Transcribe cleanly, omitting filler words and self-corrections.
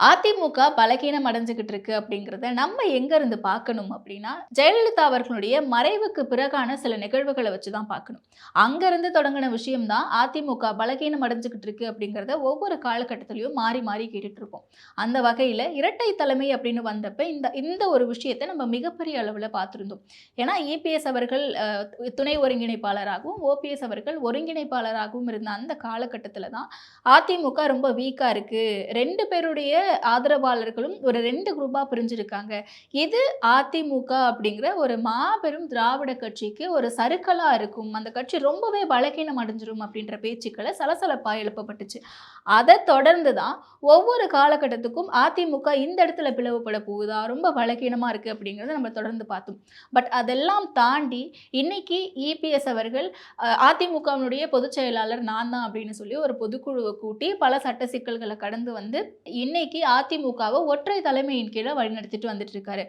அதிமுக பலகீனம் அடைஞ்சுகிட்டு இருக்கு அப்படிங்கிறத நம்ம எங்க இருந்து பார்க்கணும் அப்படின்னா, ஜெயலலிதா அவர்களுடைய மறைவுக்கு பிறகான சில நிகழ்வுகள வச்சு தான் பார்க்கணும். அங்கருந்து தொடங்குன விஷயம் தான் அதிமுக பலகீனம் அடைஞ்சுகிட்டு இருக்கு அப்படிங்கிறத ஒவ்வொரு காலகட்டத்திலயும் மாறி மாறி கேட்டுட்டு இருக்கோம். அந்த வகையில இரட்டை தலைமை அப்படின்னு வந்தப்ப இந்த இந்த ஒரு விஷயத்த நம்ம மிகப்பெரிய அளவுல பார்த்திருந்தோம். ஏன்னா இபிஎஸ் அவர்கள் துணை ஒருங்கிணைப்பாளராகவும், ஓபிஎஸ் அவர்கள் ஒருங்கிணைப்பாளராகவும் இருந்த அந்த காலகட்டத்தில தான் அதிமுக ரொம்ப வீக்கா இருக்கு. 2 பேருடைய ஆதரவாளர்களும் ஒரு 2 குரூப்பா பிரிஞ்சிருக்காங்க. இது அதிமுக அப்படிங்கிற ஒரு மாபெரும் திராவிட கட்சிக்கு ஒரு சறுக்கலா இருக்கும். அந்த கட்சி ரொம்பவே பலகீனம் அடைஞ்சிரும் அப்படின்ற பேச்சுக்கள சலசலப்பா எழுப்பப்பட்டுச்சு. அத தொடர்ந்து தான் ஒவ்வொரு காலகட்டத்துக்கும் அதிமுக இந்த இடத்துல பிளவுபட போகுதா, ரொம்ப பலகீனமா இருக்கு அப்படிங்கிறத நம்ம தொடர்ந்து பார்த்தோம். பட் அதெல்லாம் தாண்டி இன்னைக்கு இபிஎஸ் அவர்கள் அதிமுகவினுடைய பொதுச் செயலாளர் நான் தான் அப்படின்னு சொல்லி ஒரு பொதுக்குழுவ கூட்டி பல சட்ட சிக்கல்கள கடந்து வந்து இன்னைக்கு அதிமுகவ ஒற்றை தலைமையின் கீழ வழிநடத்திட்டு வந்துட்டு இருக்காரு.